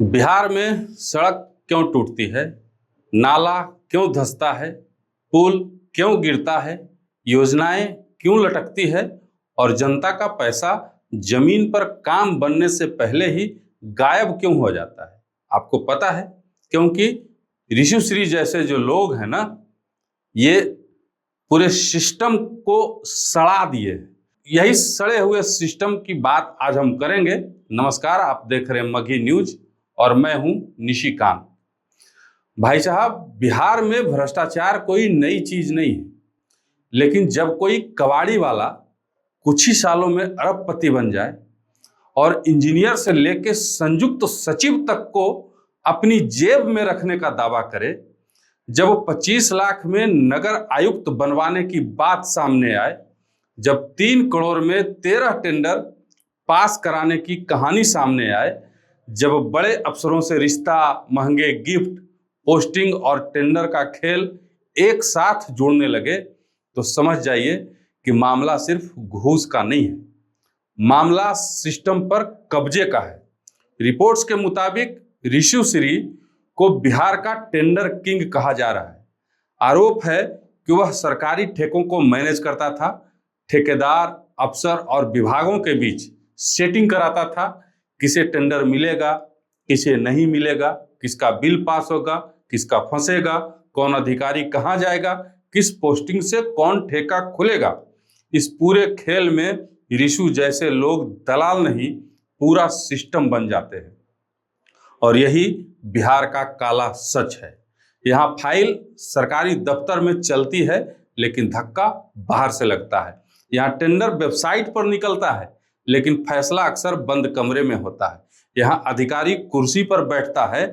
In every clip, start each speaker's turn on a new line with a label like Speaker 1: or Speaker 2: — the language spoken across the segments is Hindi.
Speaker 1: बिहार में सड़क क्यों टूटती है, नाला क्यों धंसता है, पुल क्यों गिरता है, योजनाएं क्यों लटकती है और जनता का पैसा जमीन पर काम बनने से पहले ही गायब क्यों हो जाता है? आपको पता है, क्योंकि ऋषि श्री जैसे जो लोग हैं ना, ये पूरे सिस्टम को सड़ा दिए हैं। यही सड़े हुए सिस्टम की बात आज हम करेंगे। नमस्कार, आप देख रहे हैं मघी न्यूज और मैं हूं निशिकांत। भाई साहब, बिहार में भ्रष्टाचार कोई नई चीज नहीं है, लेकिन जब कोई कबाड़ी वाला कुछ ही सालों में अरबपति बन जाए और इंजीनियर से लेकर संयुक्त सचिव तक को अपनी जेब में रखने का दावा करे, जब 25 लाख में नगर आयुक्त बनवाने की बात सामने आए, जब 3 करोड़ में 13 टेंडर पास कराने की कहानी सामने आए, जब बड़े अफसरों से रिश्ता, महंगे गिफ्ट, पोस्टिंग और टेंडर का खेल एक साथ जोड़ने लगे, तो समझ जाइए कि मामला सिर्फ घूस का नहीं है, मामला सिस्टम पर कब्जे का है। रिपोर्ट्स के मुताबिक ऋषि श्री को बिहार का टेंडर किंग कहा जा रहा है। आरोप है कि वह सरकारी ठेकों को मैनेज करता था, ठेकेदार, अफसर और विभागों के बीच सेटिंग कराता था, किसे टेंडर मिलेगा, किसे नहीं मिलेगा, किसका बिल पास होगा, किसका फंसेगा, कौन अधिकारी कहां जाएगा, किस पोस्टिंग से कौन ठेका खुलेगा। इस पूरे खेल में ऋषि जैसे लोग दलाल नहीं, पूरा सिस्टम बन जाते हैं। और यही बिहार का काला सच है। यहाँ फाइल सरकारी दफ्तर में चलती है, लेकिन धक्का बाहर से लगता है। यहाँ टेंडर वेबसाइट पर निकलता है, लेकिन फैसला अक्सर बंद कमरे में होता है। यहाँ अधिकारी कुर्सी पर बैठता है,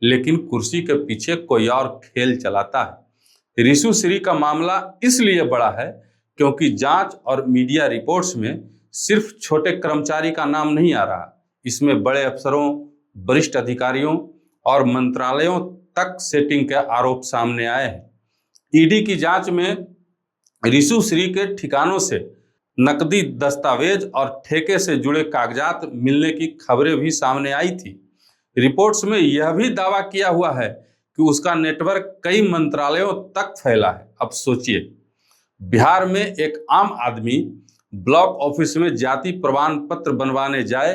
Speaker 1: लेकिन कुर्सी के पीछे कोई और खेल चलाता है। ऋषि श्री का मामला इसलिए बड़ा है क्योंकि जांच और मीडिया रिपोर्ट्स में सिर्फ छोटे कर्मचारी का नाम नहीं आ रहा, इसमें बड़े अफसरों, वरिष्ठ अधिकारियों और मंत्रालयों तक सेटिंग के आरोप सामने आए हैं। ईडी की जांच में ऋषि श्री के ठिकानों से नकदी दस्तावेज और ठेके से जुड़े कागजात मिलने की खबरें भी सामने आई थी। रिपोर्ट्स में यह भी दावा किया हुआ है कि उसका नेटवर्क कई मंत्रालयों तक फैला है। अब सोचिए, बिहार में एक आम आदमी ब्लॉक ऑफिस में जाति प्रमाण पत्र बनवाने जाए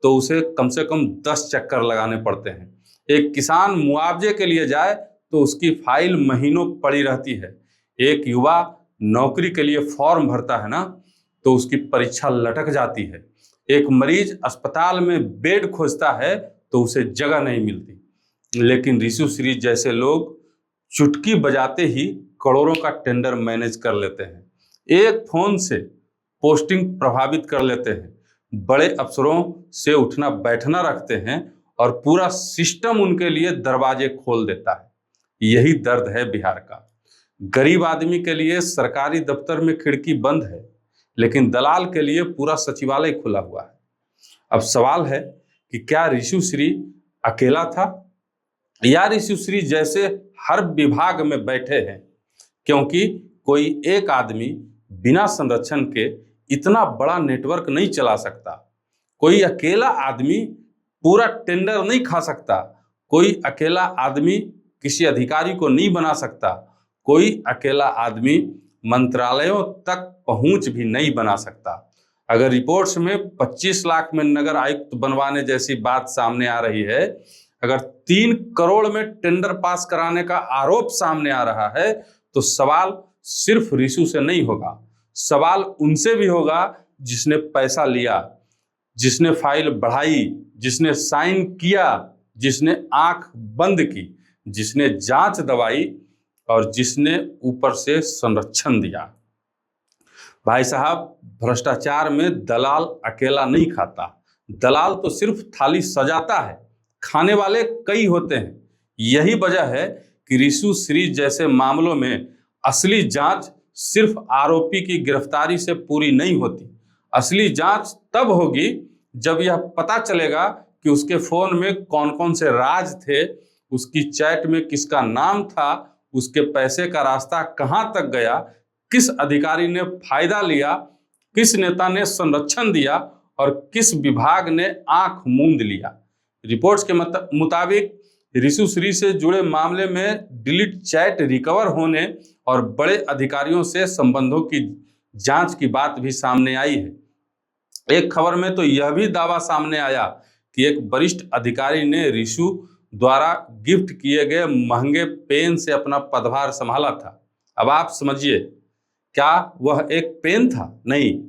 Speaker 1: तो उसे कम से कम 10 चक्कर लगाने पड़ते हैं। एक किसान मुआवजे के लिए जाए तो उसकी फाइल महीनों पड़ी रहती है। एक युवा नौकरी के लिए फॉर्म भरता है ना, तो उसकी परीक्षा लटक जाती है। एक मरीज अस्पताल में बेड खोजता है तो उसे जगह नहीं मिलती। लेकिन ऋषि श्री जैसे लोग चुटकी बजाते ही करोड़ों का टेंडर मैनेज कर लेते हैं। एक फोन से पोस्टिंग प्रभावित कर लेते हैं, बड़े अफसरों से उठना बैठना रखते हैं और पूरा सिस्टम उनके लिए दरवाजे खोल देता है। यही दर्द है बिहार का। गरीब आदमी के लिए सरकारी दफ्तर में खिड़की बंद है, लेकिन दलाल के लिए पूरा सचिवालय खुला हुआ है। अब सवाल है कि क्या ऋषि श्री अकेला था या ऋषि श्री जैसे हर विभाग में बैठे हैं? क्योंकि कोई एक आदमी बिना संरक्षण के इतना बड़ा नेटवर्क नहीं चला सकता। कोई अकेला आदमी पूरा टेंडर नहीं खा सकता। कोई अकेला आदमी किसी अधिकारी को नहीं बना सकता। कोई अकेला आदमी मंत्रालयों तक पहुंच भी नहीं बना सकता। अगर रिपोर्ट्स में 25 लाख में नगर आयुक्त बनवाने जैसी बात सामने आ रही है, अगर 3 करोड़ में टेंडर पास कराने का आरोप सामने आ रहा है, तो सवाल सिर्फ ऋषि से नहीं होगा, सवाल उनसे भी होगा जिसने पैसा लिया, जिसने फाइल बढ़ाई, जिसने साइन किया, जिसने आंख बंद की, जिसने जांच दवाई और जिसने ऊपर से संरक्षण दिया। भाई साहब, भ्रष्टाचार में दलाल अकेला नहीं खाता। दलाल तो सिर्फ थाली सजाता है, खाने वाले कई होते हैं। यही वजह है कि ऋषि श्री जैसे मामलों में असली जांच सिर्फ आरोपी की गिरफ्तारी से पूरी नहीं होती। असली जांच तब होगी जब यह पता चलेगा कि उसके फोन में कौन कौन से राज थे, उसकी चैट में किसका नाम था, उसके पैसे का रास्ता कहां तक गया, किस अधिकारी ने फायदा लिया, किस नेता ने संरक्षण दिया और किस विभाग ने आंख मूंद लिया। रिपोर्ट्स के मुताबिक ऋषु श्री से जुड़े मामले में डिलीट चैट रिकवर होने और बड़े अधिकारियों से संबंधों की जांच की बात भी सामने आई है। एक खबर में तो यह भी दावा सामने आया कि एक वरिष्ठ अधिकारी ने ऋषु द्वारा गिफ्ट किए गए महंगे पेन से अपना पदभार संभाला था। अब आप समझिए, क्या वह एक पेन था? नहीं,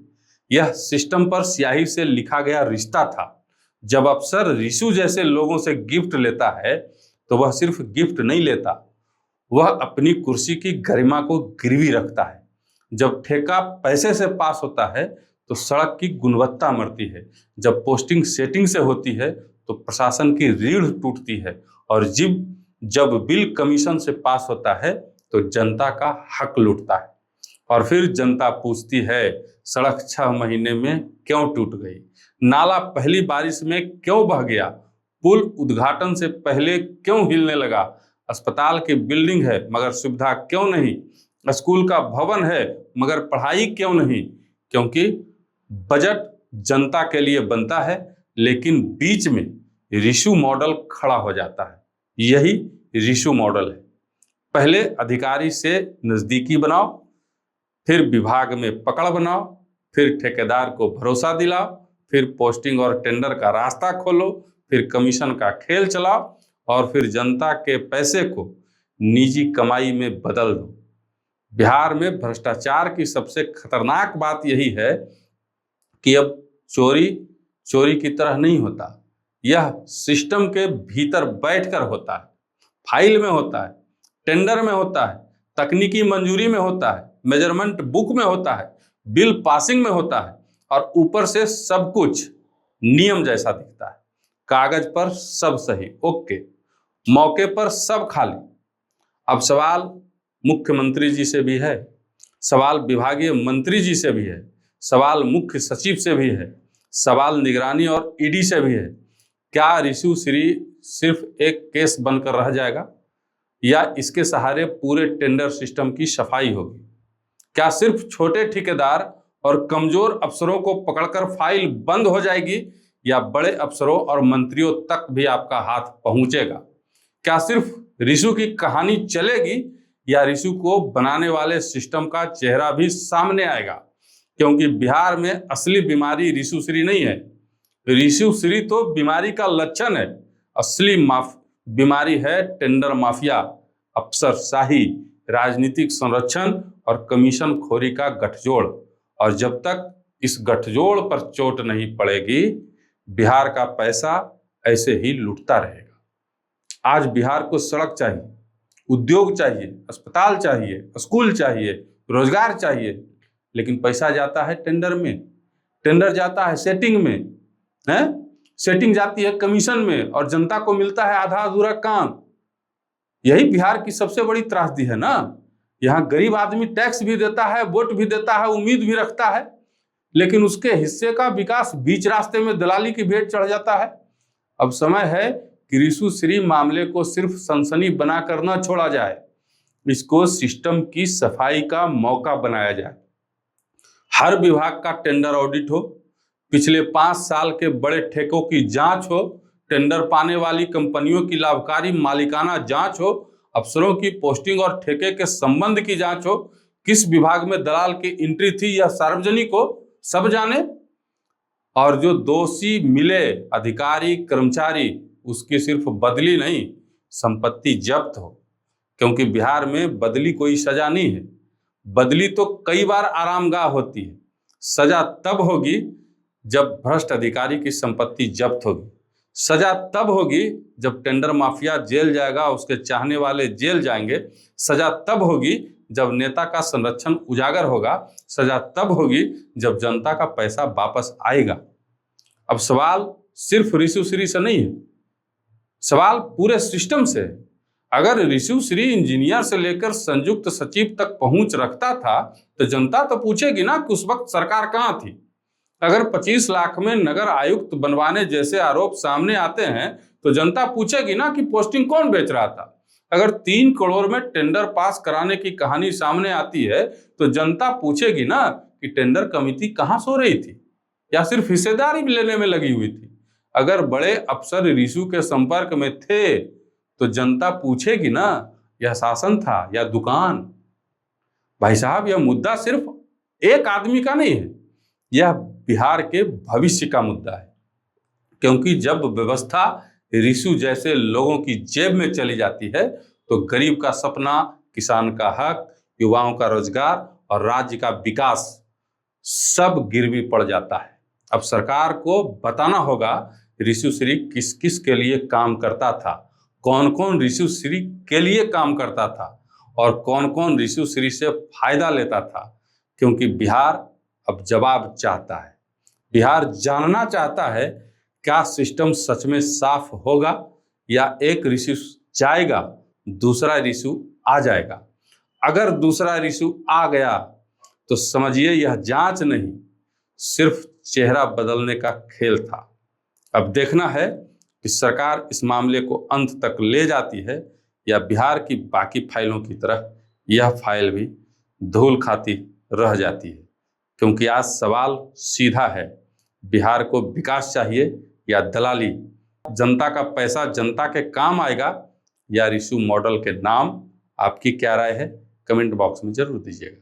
Speaker 1: यह सिस्टम पर स्याही से लिखा गया रिश्ता था। जब अफसर ऋषु जैसे लोगों से गिफ्ट लेता है तो वह सिर्फ गिफ्ट नहीं लेता, वह अपनी कुर्सी की गरिमा को गिरवी रखता है। जब ठेका पैसे से पास होता है तो सड़क की गुणवत्ता मरती है, जब पोस्टिंग सेटिंग से होती है तो प्रशासन की रीढ़ टूटती है, और जब बिल कमीशन से पास होता है तो जनता का हक लूटता है। और फिर जनता पूछती है, सड़क 6 महीने में क्यों टूट गई? नाला पहली बारिश में क्यों बह गया? पुल उद्घाटन से पहले क्यों हिलने लगा? अस्पताल की बिल्डिंग है मगर सुविधा क्यों नहीं? स्कूल का भवन है मगर पढ़ाई क्यों नहीं? क्योंकि बजट जनता के लिए बनता है, लेकिन बीच में ऋषु मॉडल खड़ा हो जाता है। यही ऋषु मॉडल है। पहले अधिकारी से नजदीकी बनाओ, फिर विभाग में पकड़ बनाओ, फिर ठेकेदार को भरोसा दिलाओ, फिर पोस्टिंग और टेंडर का रास्ता खोलो, फिर कमीशन का खेल चलाओ, और फिर जनता के पैसे को निजी कमाई में बदल दो। बिहार में भ्रष्टाचार की सबसे खतरनाक बात यही है कि अब चोरी चोरी की तरह नहीं होता, यह सिस्टम के भीतर बैठकर होता है, फाइल में होता है, टेंडर में होता है, तकनीकी मंजूरी में होता है, मेजरमेंट बुक में होता है, बिल पासिंग में होता है, और ऊपर से सब कुछ नियम जैसा दिखता है। कागज पर सब सही, ओके, मौके पर सब खाली। अब सवाल मुख्यमंत्री जी से भी है, सवाल विभागीय मंत्री जी से भी है, सवाल मुख्य सचिव से भी है, सवाल निगरानी और ईडी से भी है। क्या ऋषु श्री सिर्फ एक केस बनकर रह जाएगा, या इसके सहारे पूरे टेंडर सिस्टम की सफाई होगी? क्या सिर्फ छोटे ठेकेदार और कमजोर अफसरों को पकड़कर फाइल बंद हो जाएगी, या बड़े अफसरों और मंत्रियों तक भी आपका हाथ पहुंचेगा? क्या सिर्फ ऋषु की कहानी चलेगी, या ऋषु को बनाने वाले सिस्टम का चेहरा भी सामने आएगा? क्योंकि बिहार में असली बीमारी ऋषु श्री नहीं है, ऋषु श्री तो बीमारी का लक्षण है। असली बीमारी है टेंडर माफिया, अफसरशाही, राजनीतिक संरक्षण और कमीशन खोरी का गठजोड़। और जब तक इस गठजोड़ पर चोट नहीं पड़ेगी, बिहार का पैसा ऐसे ही लुटता रहेगा। आज बिहार को सड़क चाहिए, उद्योग चाहिए, अस्पताल चाहिए, स्कूल चाहिए, रोजगार चाहिए, लेकिन पैसा जाता है टेंडर में, टेंडर जाता है सेटिंग में, है सेटिंग जाती है कमीशन में, और जनता को मिलता है आधा अधूरा काम। यही बिहार की सबसे बड़ी त्रासदी है ना। यहाँ गरीब आदमी टैक्स भी देता है, वोट भी देता है, उम्मीद भी रखता है, लेकिन उसके हिस्से का विकास बीच रास्ते में दलाली की भेंट चढ़ जाता है। अब समय है कि ऋषु श्री मामले को सिर्फ सनसनी बनाकर न छोड़ा जाए, इसको सिस्टम की सफाई का मौका बनाया जाए। हर विभाग का टेंडर ऑडिट हो, पिछले 5 साल के बड़े ठेकों की जांच हो, टेंडर पाने वाली कंपनियों की लाभकारी मालिकाना जांच हो, अफसरों की पोस्टिंग और ठेके के संबंध की जांच हो, किस विभाग में दलाल की एंट्री थी यह सार्वजनिक हो, सब जाने, और जो दोषी मिले अधिकारी कर्मचारी उसकी सिर्फ बदली नहीं, संपत्ति जब्त हो। क्योंकि बिहार में बदली कोई सजा नहीं है, बदली तो कई बार आरामगाह होती है। सजा तब होगी जब भ्रष्ट अधिकारी की संपत्ति जब्त होगी, सजा तब होगी जब टेंडर माफिया जेल जाएगा, उसके चाहने वाले जेल जाएंगे, सजा तब होगी जब नेता का संरक्षण उजागर होगा, सजा तब होगी जब जनता का पैसा वापस आएगा। अब सवाल सिर्फ ऋषु श्री से नहीं है, सवाल पूरे सिस्टम से है। अगर ऋषु श्री इंजीनियर से लेकर संयुक्त सचिव तक पहुंच रखता था तो जनता तो पूछेगी ना कि उस वक्त सरकार कहां थी। अगर 25 लाख में नगर आयुक्त बनवाने जैसे आरोप सामने आते हैं तो जनता पूछेगी ना कि पोस्टिंग कौन बेच रहा था। अगर 3 करोड़ में टेंडर पास कराने की कहानी सामने आती है तो जनता पूछेगी ना कि टेंडर कमेटी कहां सो रही थी या सिर्फ हिस्सेदारी लेने में लगी हुई थी। अगर बड़े अफसर रिशु के संपर्क में थे तो जनता पूछेगी ना, यह शासन था या दुकान। भाई साहब, यह मुद्दा सिर्फ एक आदमी का नहीं है, यह बिहार के भविष्य का मुद्दा है। क्योंकि जब व्यवस्था रिशु जैसे लोगों की जेब में चली जाती है तो गरीब का सपना, किसान का हक, युवाओं का रोजगार और राज्य का विकास सब गिरवी पड़ जाता है। अब सरकार को बताना होगा रिशु श्री किस किस के लिए काम करता था, कौन कौन रिशु श्री के लिए काम करता था और कौन कौन रिशु श्री से फायदा लेता था। क्योंकि बिहार अब जवाब चाहता है। बिहार जानना चाहता है, क्या सिस्टम सच में साफ होगा या एक रिशु जाएगा, दूसरा रिशु आ जाएगा। अगर दूसरा रिशु आ गया तो समझिए यह जांच नहीं, सिर्फ चेहरा बदलने का खेल था। अब देखना है कि सरकार इस मामले को अंत तक ले जाती है या बिहार की बाकी फाइलों की तरह यह फाइल भी धूल खाती रह जाती है। क्योंकि आज सवाल सीधा है, बिहार को विकास चाहिए या दलाली, जनता का पैसा जनता के काम आएगा या रिशु मॉडल के नाम। आपकी क्या राय है, कमेंट बॉक्स में जरूर दीजिएगा।